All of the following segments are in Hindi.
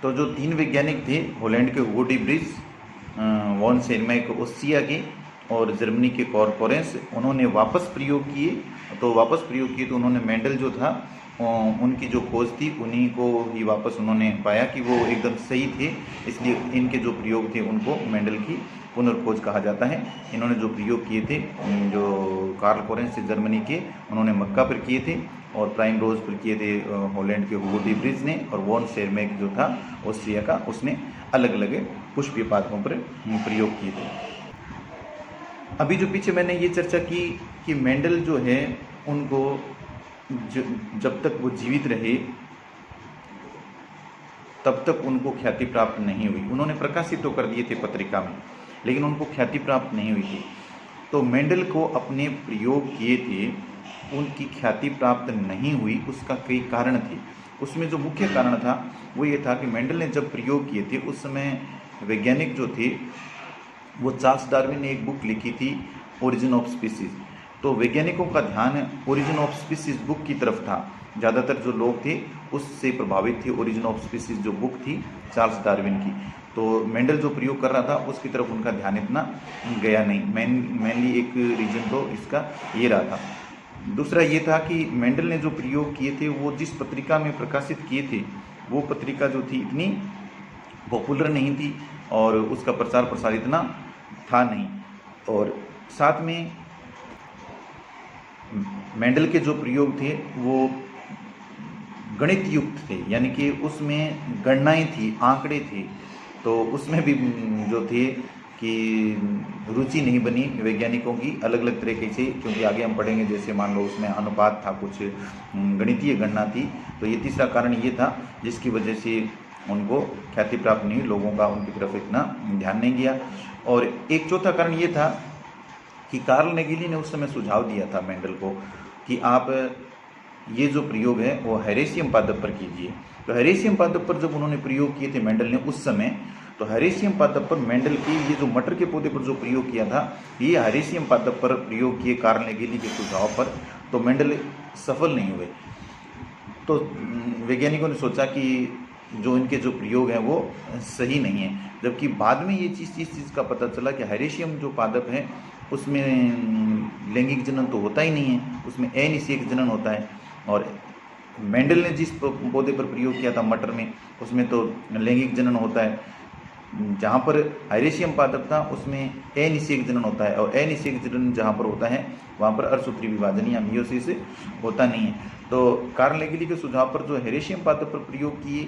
तो जो 3 वैज्ञानिक थे, हॉलैंड के Hugo de Vries, von Tschermak Austria के और जर्मनी के कॉर्पोरेंस, उन्होंने वापस प्रयोग किए। तो उन्होंने मेंडल जो था उनकी जो खोज थी उन्हीं को ही वापस उन्होंने पाया कि वो एकदम सही थे, इसलिए इनके जो प्रयोग थे उनको मेंडल की पुनर्खोज कहा जाता है। इन्होंने जो प्रयोग किए थे, जो कार्ल कोरेंस जर्मनी के, उन्होंने मक्का पर किए थे और प्राइम रोज पर किए थे हॉलैंड के हुगो डी ब्रिज ने, और वॉन सेरमैक जो था ऑस्ट्रिया का, उसने अलग अलग पुष्पीय पादपों पर प्रयोग किए थे। अभी जो पीछे मैंने ये चर्चा की कि मेंडल जो है उनको जब तक वो जीवित रहे तब तक उनको ख्याति प्राप्त नहीं हुई। उन्होंने प्रकाशित तो कर दिए थे पत्रिका में, लेकिन उनको ख्याति प्राप्त नहीं हुई थी। तो मेंडल को अपने प्रयोग किए थे, उनकी ख्याति प्राप्त नहीं हुई, उसका कई कारण थे। उसमें जो मुख्य कारण था वो ये था कि मेंडल ने जब प्रयोग किए थे उस समय वैज्ञानिक जो थे वो चार्ल्स डार्विन ने एक बुक लिखी थी, ओरिजिन ऑफ स्पीसीज। तो वैज्ञानिकों का ध्यान ओरिजिन ऑफ स्पीसीज बुक की तरफ था। ज़्यादातर जो लोग थे उससे प्रभावित थे ओरिजिन ऑफ स्पीसीज जो बुक थी चार्ल्स डार्विन की। तो मेंडल जो प्रयोग कर रहा था उसकी तरफ उनका ध्यान इतना गया नहीं। मेनली एक रीजन तो इसका ये रहा था। दूसरा ये था कि मेंडल ने जो प्रयोग किए थे वो जिस पत्रिका में प्रकाशित किए थे वो पत्रिका जो थी इतनी पॉपुलर नहीं थी और उसका प्रचार प्रसार इतना था नहीं। और साथ में मेंडल के जो प्रयोग थे वो गणित युक्त थे, यानी कि उसमें गणनाएं थी, आंकड़े थे। तो उसमें भी जो थे कि रुचि नहीं बनी वैज्ञानिकों की अलग अलग तरीके से, क्योंकि आगे हम पढ़ेंगे जैसे मान लो उसमें अनुपात था, कुछ गणितीय गणना थी। तो ये तीसरा कारण ये था जिसकी वजह से उनको ख्याति प्राप्त नहीं, लोगों का उनकी तरफ इतना ध्यान नहीं गया। और एक चौथा कारण ये था कि कार्ल नेगिली ने उस समय सुझाव दिया था मेंडल को कि आप ये जो प्रयोग है वो हेरेसियम पादप पर कीजिए। तो हेरेसियम पादप पर जब उन्होंने प्रयोग किए थे मेंडल ने उस समय, तो हेरेसियम पादप पर मेंडल की ये जो मटर के पौधे पर जो प्रयोग किया था ये हेरेसियम पादप पर प्रयोग किए कार्ल नेगिली के सुझाव पर, तो मेंडल सफल नहीं हुए। तो वैज्ञानिकों ने सोचा कि जो इनके जो प्रयोग हैं वो सही नहीं है, जबकि बाद में ये इस चीज़ का पता चला कि हेरेसियम जो पादप है उसमें लैंगिक जनन तो होता ही नहीं है, उसमें अनिषेक जनन होता है। और मेंडल ने जिस पौधे पर प्रयोग किया था मटर में, उसमें तो लैंगिक जनन होता है। जहाँ पर हेरेसियम पादप था उसमें अनिषेक जनन होता है, और अनिषेक जनन जहाँ पर होता है वहाँ पर अर्धसूत्री विभाजन या मियोसिस होता नहीं है। तो कार्ल नेगिली के सुझाव पर जो हेरेसियम पादप पर प्रयोग किए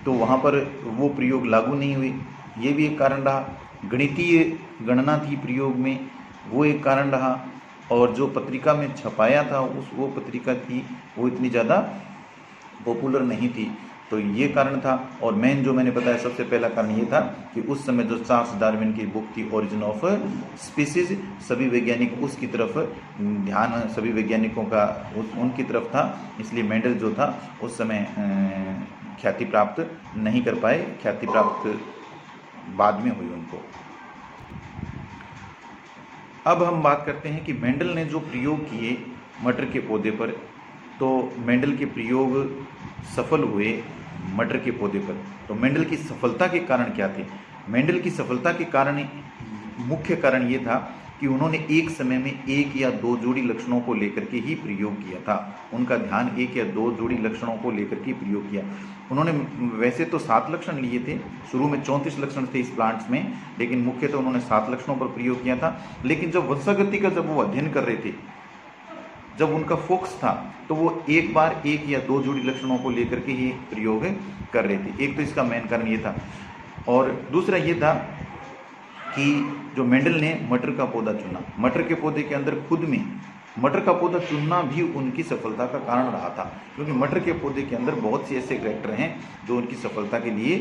तो वहाँ पर वो प्रयोग लागू नहीं हुए, ये भी एक कारण रहा। गणितीय गणना थी प्रयोग में, वो एक कारण रहा। और जो पत्रिका में छपाया था वो पत्रिका थी वो इतनी ज़्यादा पॉपुलर नहीं थी, तो ये कारण था। और मेन जो मैंने बताया सबसे पहला कारण ये था कि उस समय जो चार्ल्स डार्विन की बुक थी ओरिजिन ऑफ स्पीसीज, सभी वैज्ञानिक उसकी तरफ ध्यान, सभी वैज्ञानिकों का उनकी तरफ था, इसलिए मेंडल जो था उस समय ख्याति प्राप्त नहीं कर पाए। ख्याति प्राप्त बाद में हुई उनको। अब हम बात करते हैं कि मेंडल ने जो प्रयोग किए मटर के पौधे पर, तो मेंडल के प्रयोग सफल हुए मटर के पौधे पर। तो मेंडल की सफलता के कारण क्या थे? मेंडल की सफलता के कारण मुख्य कारण ये था कि उन्होंने एक समय में 1 या 2 जोड़ी लक्षणों को लेकर के ही प्रयोग किया था। उनका ध्यान 1 या 2 जोड़ी लक्षणों को लेकर के प्रयोग किया। उन्होंने वैसे तो 7 लक्षण लिए थे, शुरू में 34 लक्षण थे इस प्लांट्स में, लेकिन मुख्यतः उन्होंने 7 लक्षणों पर प्रयोग किया था। लेकिन जब वंशागति का जब वो अध्ययन कर रहे थे, जब उनका फोकस था, तो वो एक बार 1 या 2 जोड़ी लक्षणों को लेकर के ही प्रयोग कर रहे थे। एक तो इसका मेन कारण ये था, और दूसरा ये था कि जो मेंडल ने मटर का पौधा चुना, मटर के पौधे के अंदर खुद में मटर का पौधा चुनना भी उनकी सफलता का कारण रहा था, क्योंकि मटर के पौधे के अंदर बहुत से ऐसे कैरेक्टर हैं जो उनकी सफलता के लिए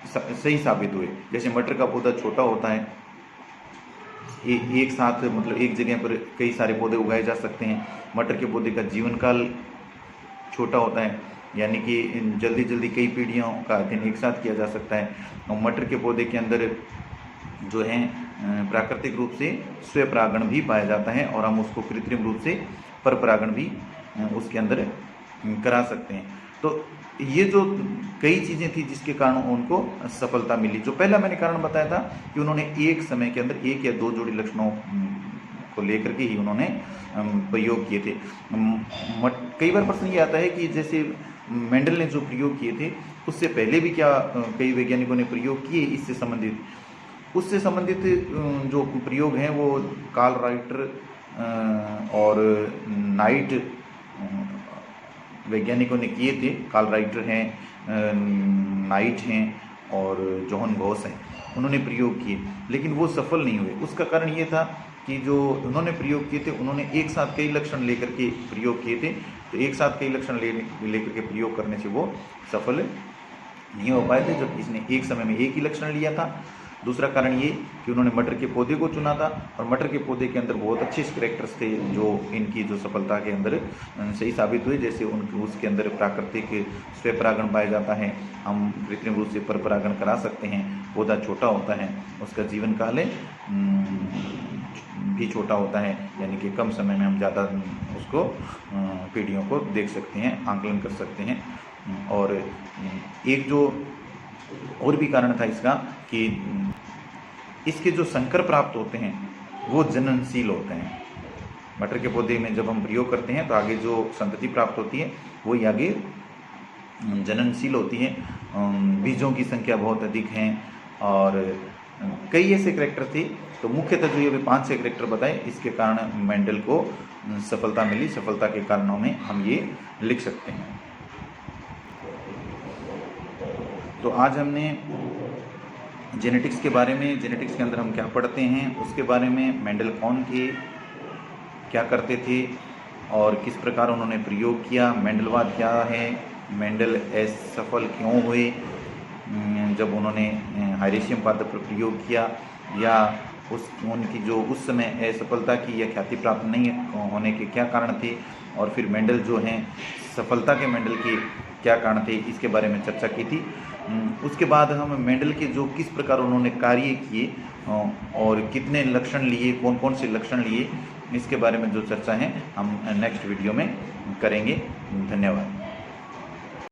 सही साबित हुए। जैसे मटर का पौधा छोटा होता है, एक साथ मतलब एक जगह पर कई सारे पौधे उगाए जा सकते हैं। मटर के पौधे का जीवन काल छोटा होता है, यानी कि जल्दी जल्दी कई पीढ़ियों का अध्ययन एक साथ किया जा सकता है। और मटर के पौधे के अंदर जो है प्राकृतिक रूप से स्वपरागण भी पाया जाता है, और हम उसको कृत्रिम रूप से परपरागण भी उसके अंदर करा सकते हैं। तो ये जो कई चीज़ें थी जिसके कारण उनको सफलता मिली। जो पहला मैंने कारण बताया था कि उन्होंने एक समय के अंदर 1 या 2 जोड़ी लक्षणों को लेकर के ही उन्होंने प्रयोग किए थे। कई बार प्रश्न ये आता है कि जैसे मेंडल ने जो प्रयोग किए थे उससे पहले भी क्या कई वैज्ञानिकों ने प्रयोग किए इससे संबंधित। उससे संबंधित जो प्रयोग हैं वो कार्ल राइटर और नाइट वैज्ञानिकों ने किए थे। कार्ल राइटर हैं, नाइट हैं और जॉन गॉस हैं, उन्होंने प्रयोग किए, लेकिन वो सफल नहीं हुए। उसका कारण ये था कि जो उन्होंने प्रयोग किए थे उन्होंने एक साथ कई लक्षण लेकर के प्रयोग किए थे, तो एक साथ कई लक्षण लेकर के प्रयोग करने से वो सफल नहीं हो पाए थे, जब इसने एक समय में एक ही लक्षण लिया था। दूसरा कारण ये कि उन्होंने मटर के पौधे को चुना था और मटर के पौधे के अंदर बहुत अच्छे कैरेक्टर्स थे जो इनकी जो सफलता के अंदर सही साबित हुए। जैसे उनके उसके अंदर प्राकृतिक स्वपरागण पाया जाता है, हम कृत्रिम रूप से पर परागण करा सकते हैं, पौधा छोटा होता है, उसका जीवन काल भी छोटा होता है, यानी कि कम समय में हम ज़्यादा उसको पीढ़ियों को देख सकते हैं, आंकलन कर सकते हैं। और एक जो और भी कारण था इसका कि इसके जो संकर प्राप्त होते हैं वो जननशील होते हैं। मटर के पौधे में जब हम प्रयोग करते हैं तो आगे जो संतति प्राप्त होती है वो ही आगे जननशील होती है। बीजों की संख्या बहुत अधिक है और कई ऐसे करैक्टर थे। तो मुख्यतः जो ये 5 से करैक्टर बताए, इसके कारण मेंडल को सफलता मिली। सफलता के कारणों में हम ये लिख सकते हैं। तो आज हमने जेनेटिक्स के बारे में, जेनेटिक्स के अंदर हम क्या पढ़ते हैं उसके बारे में, मेंडल कौन थे, क्या करते थे और किस प्रकार उन्होंने प्रयोग किया, मेंडलवाद क्या है, मेंडल असफल क्यों हुए जब उन्होंने हायरेशियम पादप पर प्रयोग किया, या उनकी जो उस समय असफलता की या ख्याति प्राप्त नहीं होने के क्या कारण थे, और फिर मेंडल जो हैं सफलता के मेंडल के क्या कारण थे, इसके बारे में चर्चा की थी। उसके बाद हम मेंडल के जो किस प्रकार उन्होंने कार्य किए और कितने लक्षण लिए, कौन कौन से लक्षण लिए, इसके बारे में जो चर्चा है हम नेक्स्ट वीडियो में करेंगे। धन्यवाद।